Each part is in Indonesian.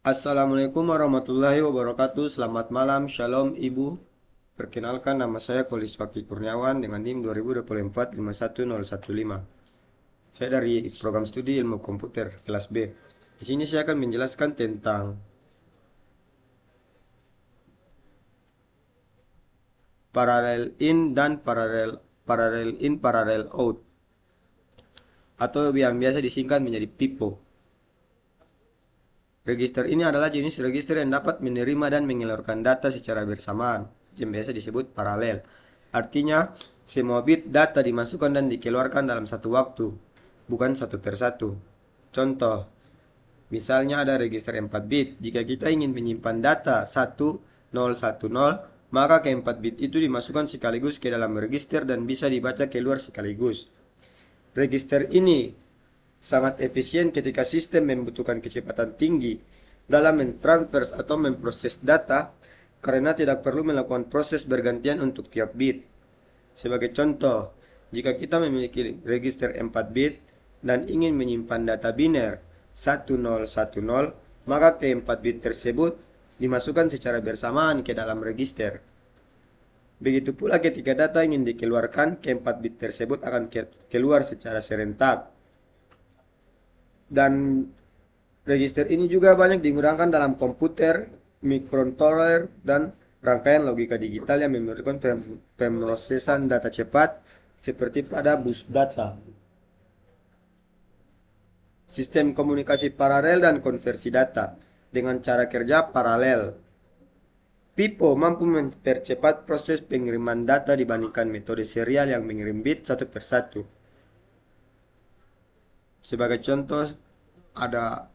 Assalamualaikum warahmatullahi wabarakatuh. Selamat malam, shalom ibu. Perkenalkan, nama saya Kolis Fakih Kurniawan dengan NIM 2024-51015. Saya dari program studi ilmu komputer kelas B. Di sini saya akan menjelaskan tentang parallel in dan parallel in parallel out, atau yang biasa disingkat menjadi PIPO. Register ini adalah jenis register yang dapat menerima dan mengeluarkan data secara bersamaan, yang biasa disebut paralel. Artinya, semua bit data dimasukkan dan dikeluarkan dalam satu waktu, bukan satu persatu. Contoh, misalnya ada register 4 bit. Jika kita ingin menyimpan data 1010, maka ke-4 bit itu dimasukkan sekaligus ke dalam register dan bisa dibaca keluar sekaligus. Register ini sangat efisien ketika sistem membutuhkan kecepatan tinggi dalam mentransfer atau memproses data karena tidak perlu melakukan proses bergantian untuk tiap bit. Sebagai contoh, jika kita memiliki register 4 bit dan ingin menyimpan data biner 1010, maka ke-4 bit tersebut dimasukkan secara bersamaan ke dalam register. Begitu pula ketika data ingin dikeluarkan, ke-4 bit tersebut akan keluar secara serentak. Dan register ini juga banyak digunakan dalam komputer, mikrocontroller, dan rangkaian logika digital yang memerlukan pemrosesan data cepat seperti pada bus data. Sistem komunikasi paralel dan konversi data dengan cara kerja paralel. PIPO mampu mempercepat proses pengiriman data dibandingkan metode serial yang mengirim bit satu persatu. Sebagai contoh, ada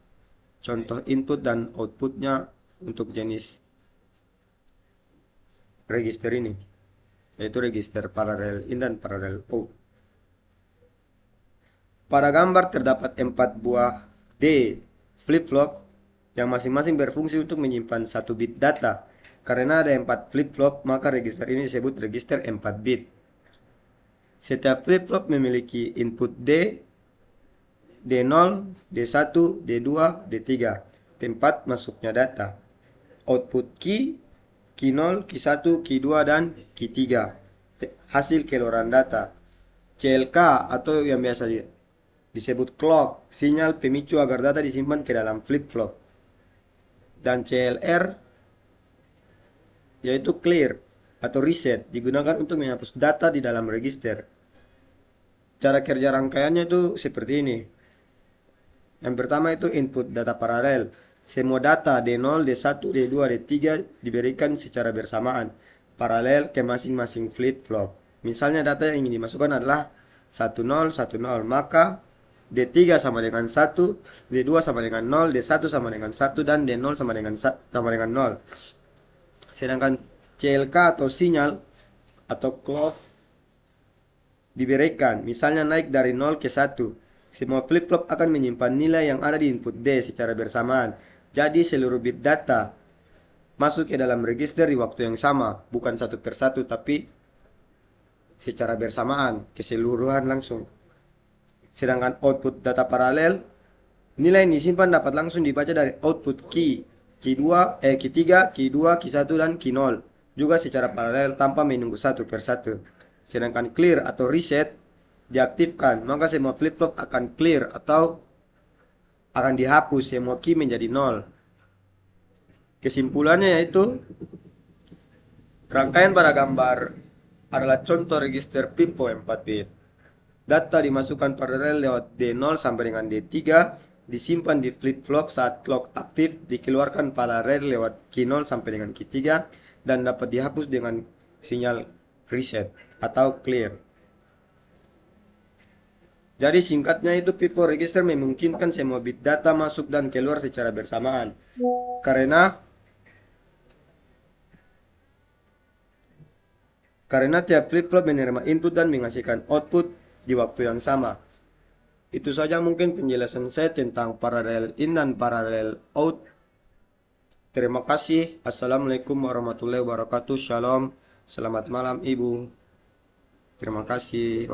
contoh input dan outputnya untuk jenis register ini, yaitu register paralel in dan paralel out. Pada gambar terdapat 4 buah D flip-flop yang masing-masing berfungsi untuk menyimpan 1 bit data. Karena ada 4 flip-flop, maka register ini disebut register 4 bit. Setiap flip-flop memiliki input D, D0, D1, D2, D3, tempat masuknya data. Output key, Q0, Q1, Q2, dan Q3, hasil keluaran data. CLK atau yang biasa disebut clock, sinyal pemicu agar data disimpan ke dalam flip-flop. Dan CLR yaitu clear atau reset, digunakan untuk menghapus data di dalam register. Cara kerja rangkaiannya itu seperti ini. Yang pertama itu input data paralel. Semua data D0, D1, D2, D3 diberikan secara bersamaan, paralel ke masing-masing flip-flop. Misalnya data yang ingin dimasukkan adalah 1010, maka D3 sama dengan 1, D2 sama dengan 0, D1 sama dengan 1, dan D0 sama dengan 0. Sedangkan CLK atau sinyal atau clock diberikan, misalnya naik dari 0 ke 1. Semua flip-flop akan menyimpan nilai yang ada di input D secara bersamaan. Jadi seluruh bit data masuk ke dalam register di waktu yang sama, bukan satu persatu, tapi secara bersamaan, keseluruhan langsung. Sedangkan output data paralel, nilai yang disimpan dapat langsung dibaca dari output key, Q3, Q2, Q1, dan Q0, juga secara paralel tanpa menunggu satu persatu. Sedangkan clear atau reset diaktifkan, maka semua flip-flop akan clear atau akan dihapus, semua key menjadi 0. Kesimpulannya yaitu rangkaian pada gambar adalah contoh register PIPO 4 bit. Data dimasukkan paralel lewat D0 sampai dengan D3, disimpan di flip-flop saat clock aktif, dikeluarkan paralel lewat Q0 sampai dengan Q3, dan dapat dihapus dengan sinyal reset atau clear. Jadi singkatnya itu PIPO register memungkinkan semua bit data masuk dan keluar secara bersamaan. Karena tiap flip-flop menerima input dan menghasilkan output di waktu yang sama. Itu saja mungkin penjelasan saya tentang parallel in dan parallel out. Terima kasih. Assalamualaikum warahmatullahi wabarakatuh. Shalom. Selamat malam Ibu. Terima kasih.